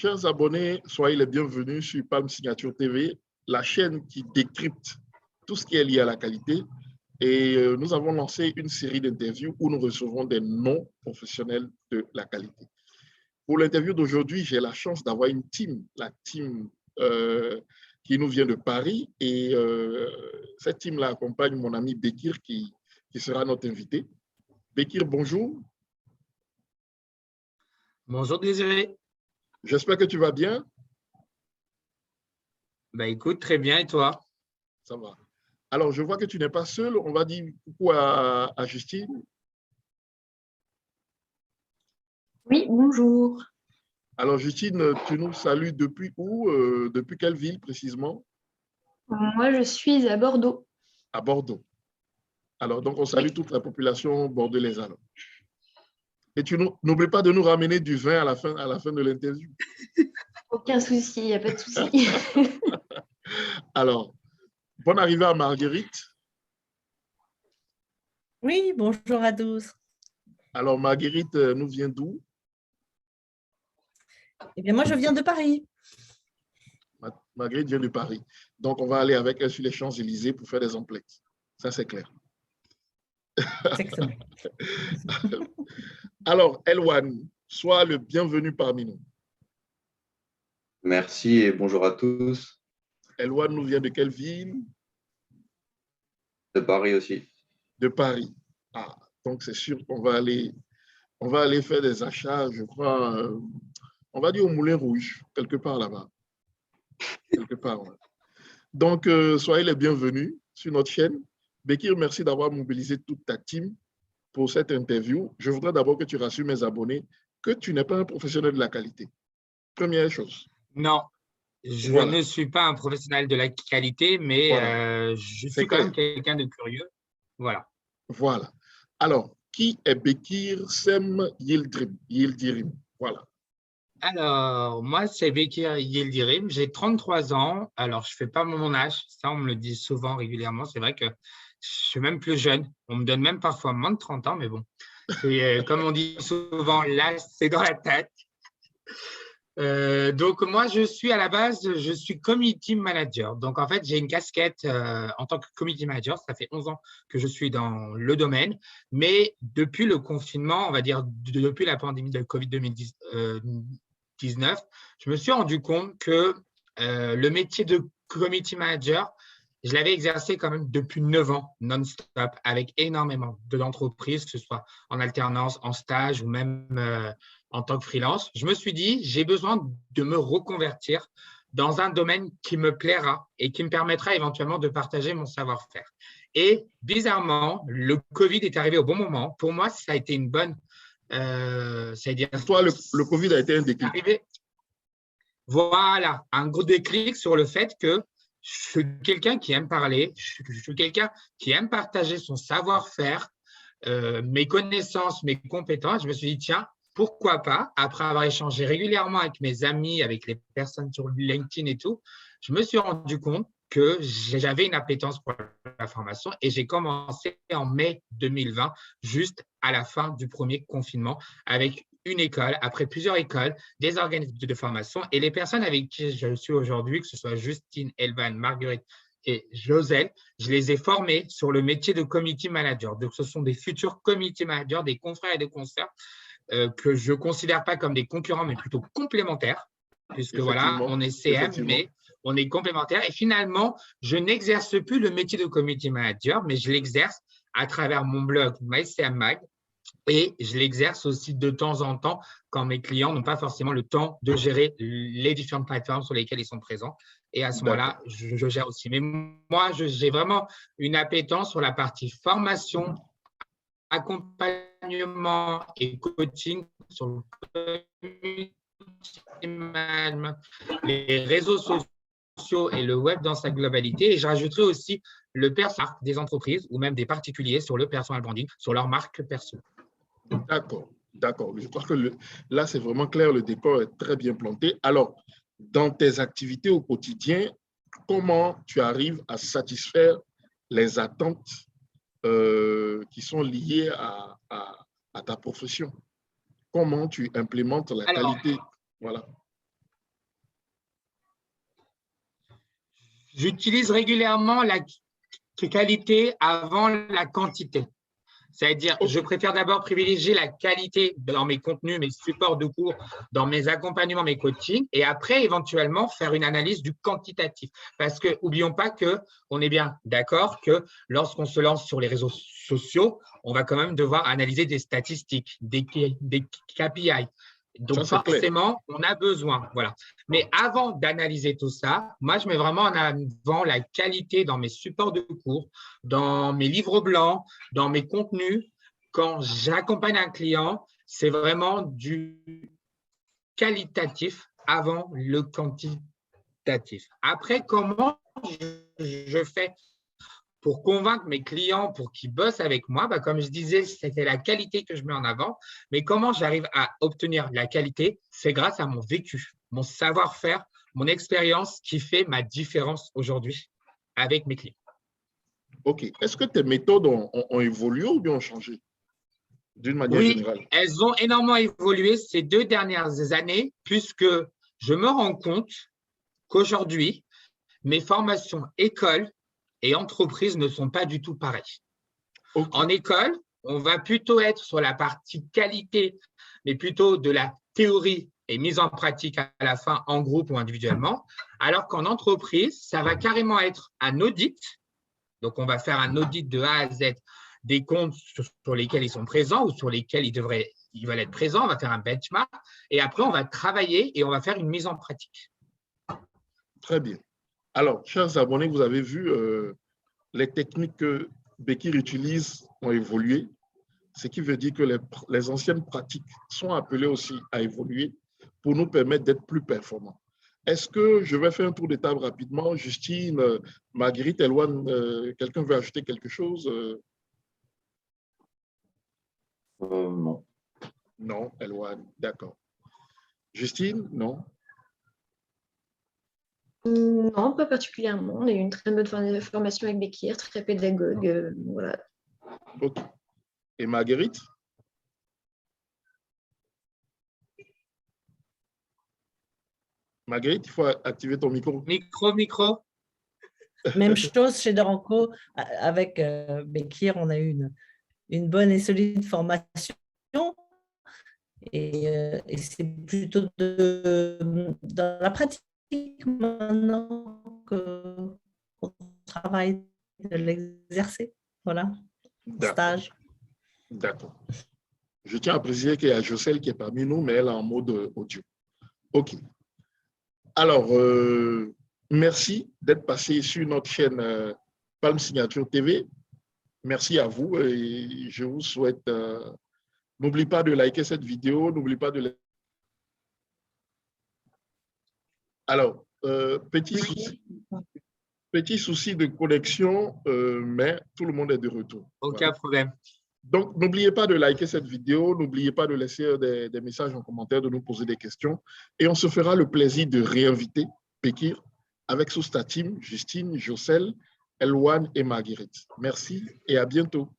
Chers abonnés, soyez les bienvenus sur Palm Signature TV, la chaîne qui décrypte tout ce qui est lié à la qualité. Et nous avons lancé une série d'interviews où nous recevons des non-professionnels de la qualité. Pour l'interview d'aujourd'hui, j'ai la chance d'avoir une team, la team qui nous vient de Paris. Et cette team-là accompagne mon ami Bekir qui sera notre invité. Bekir, bonjour. Bonjour Désiré. J'espère que tu vas bien. Bah écoute, très bien, et toi? Ça va. Alors, je vois que tu n'es pas seul. On va dire coucou à Justine. Oui, bonjour. Alors, Justine, tu nous salues depuis où? Depuis quelle ville précisément? Moi, je suis à Bordeaux. À Bordeaux. Alors, donc, on salue toute la population bordelaise. Alors. Et tu n'oublies pas de nous ramener du vin à la fin de l'interview. Aucun souci, il n'y a pas de souci. Alors, bonne arrivée à Marguerite. Oui, bonjour à tous. Alors, Marguerite nous vient d'où? Eh bien, moi, je viens de Paris. Marguerite vient de Paris. Donc, on va aller avec elle sur les Champs-Élysées pour faire des emplettes. Ça, c'est clair. C'est excellent. Alors, Elwan, sois le bienvenu parmi nous. Merci et bonjour à tous. Elwan nous vient de quelle ville? De Paris aussi. De Paris. Ah, donc c'est sûr qu'on va aller faire des achats, je crois, on va dire au Moulin Rouge, quelque part là-bas. Quelque part, ouais. Donc, soyez les bienvenus sur notre chaîne. Bekir, merci d'avoir mobilisé toute ta team pour cette interview. Je voudrais d'abord que tu rassures mes abonnés que tu n'es pas un professionnel de la qualité. Première chose. Non, je ne suis pas un professionnel de la qualité, mais je suis quand même quelqu'un de curieux. Voilà. Voilà. Alors, qui est Bekir Sem Yildirim? Voilà. Alors, moi, c'est Bekir Yildirim. J'ai 33 ans. Alors, je ne fais pas mon âge. Ça, on me le dit souvent, régulièrement. C'est vrai que je suis même plus jeune. On me donne même parfois moins de 30 ans, mais bon. Comme on dit souvent, l'âge, c'est dans la tête. Donc, moi, je suis à la base, je suis community manager. Donc, en fait, j'ai une casquette en tant que community manager. Ça fait 11 ans que je suis dans le domaine. Mais depuis le confinement, on va dire depuis la pandémie de Covid-19, je me suis rendu compte que le métier de community manager, je l'avais exercé quand même depuis 9 ans, non-stop, avec énormément d'entreprises, que ce soit en alternance, en stage ou même en tant que freelance. Je me suis dit, j'ai besoin de me reconvertir dans un domaine qui me plaira et qui me permettra éventuellement de partager mon savoir-faire. Et bizarrement, le Covid est arrivé au bon moment. Pour moi, ça a été une bonne… c'est-à-dire, toi, le Covid a été un déclic. Voilà, un gros déclic sur le fait que je suis quelqu'un qui aime parler, je suis quelqu'un qui aime partager son savoir-faire, mes connaissances, mes compétences. Je me suis dit, tiens, pourquoi pas, après avoir échangé régulièrement avec mes amis, avec les personnes sur LinkedIn et tout, je me suis rendu compte que j'avais une appétence pour la formation et j'ai commencé en mai 2020, juste à la fin du premier confinement, avec une école, après plusieurs écoles, des organismes de formation et les personnes avec qui je suis aujourd'hui, que ce soit Justine, Elvan, Marguerite et Joselle, je les ai formés sur le métier de community manager. Donc, ce sont des futurs community managers, des confrères et des consoeurs que je ne considère pas comme des concurrents, mais plutôt complémentaires, puisque voilà, on est CM, mais on est complémentaires. Et finalement, je n'exerce plus le métier de community manager, mais je l'exerce à travers mon blog MyCM Mag. Et je l'exerce aussi de temps en temps quand mes clients n'ont pas forcément le temps de gérer les différentes plateformes sur lesquelles ils sont présents. Et à ce moment-là, je gère aussi. Mais moi, j'ai vraiment une appétence sur la partie formation, accompagnement et coaching sur le community management, les réseaux sociaux et le web dans sa globalité. Et je rajouterai aussi le personnel des entreprises ou même des particuliers sur le personal branding, sur leur marque perso. D'accord, d'accord. Je crois que là, c'est vraiment clair, le décor est très bien planté. Alors, dans tes activités au quotidien, comment tu arrives à satisfaire les attentes qui sont liées à ta profession? Comment tu implémentes la qualité? Voilà. j'utilise régulièrement la qualité avant la quantité. C'est-à-dire, je préfère d'abord privilégier la qualité dans mes contenus, mes supports de cours, dans mes accompagnements, mes coachings, et après, éventuellement, faire une analyse du quantitatif. Parce que, n'oublions pas qu'on est bien d'accord que lorsqu'on se lance sur les réseaux sociaux, on va quand même devoir analyser des statistiques, des KPI. Donc, forcément, on a besoin. Voilà. Mais avant d'analyser tout ça, moi, je mets vraiment en avant la qualité dans mes supports de cours, dans mes livres blancs, dans mes contenus. Quand j'accompagne un client, c'est vraiment du qualitatif avant le quantitatif. Après, comment je fais pour convaincre mes clients pour qu'ils bossent avec moi? Comme je disais, c'était la qualité que je mets en avant. Mais comment j'arrive à obtenir la qualité? C'est grâce à mon vécu, mon savoir-faire, mon expérience qui fait ma différence aujourd'hui avec mes clients. OK. Est-ce que tes méthodes ont évolué ou bien ont changé d'une manière générale? Oui, elles ont énormément évolué ces 2 dernières années puisque je me rends compte qu'aujourd'hui, mes formations écoles et entreprises ne sont pas du tout pareilles. Okay. En école, on va plutôt être sur la partie qualité, mais plutôt de la théorie et mise en pratique à la fin en groupe ou individuellement, alors qu'en entreprise, ça va carrément être un audit. Donc, on va faire un audit de A à Z des comptes sur lesquels ils sont présents ou sur lesquels ils veulent être présents. On va faire un benchmark et après, on va travailler et on va faire une mise en pratique. Très bien. Alors, chers abonnés, vous avez vu, les techniques que Bekir utilise ont évolué, ce qui veut dire que les anciennes pratiques sont appelées aussi à évoluer pour nous permettre d'être plus performants. Est-ce que je vais faire un tour de table rapidement? Justine, Marguerite, Elouane, quelqu'un veut ajouter quelque chose? Non. Non, Elouane, d'accord. Justine, non? Non, pas particulièrement. On a eu une très bonne formation avec Bekir, très pédagogue. Voilà. Okay. Et Marguerite? Marguerite, il faut activer ton micro. Micro. Même chose chez Doranco. Avec Bekir, on a eu une bonne et solide formation. Et c'est plutôt dans la pratique maintenant qu'on travaille de l'exercer. Voilà, stage. D'accord. Je tiens à préciser qu'il y a Jocelyne qui est parmi nous, mais elle est en mode audio. OK. Alors, merci d'être passé sur notre chaîne Palm Signature TV. Merci à vous et je vous souhaite... n'oubliez pas de liker cette vidéo, n'oubliez pas de... Alors, petit souci de connexion, mais tout le monde est de retour. Aucun problème. Donc, n'oubliez pas de liker cette vidéo, n'oubliez pas de laisser des messages en commentaire, de nous poser des questions. Et on se fera le plaisir de réinviter Bekir avec sous sa team, Justine, Jocelyne, Elouane et Marguerite. Merci et à bientôt.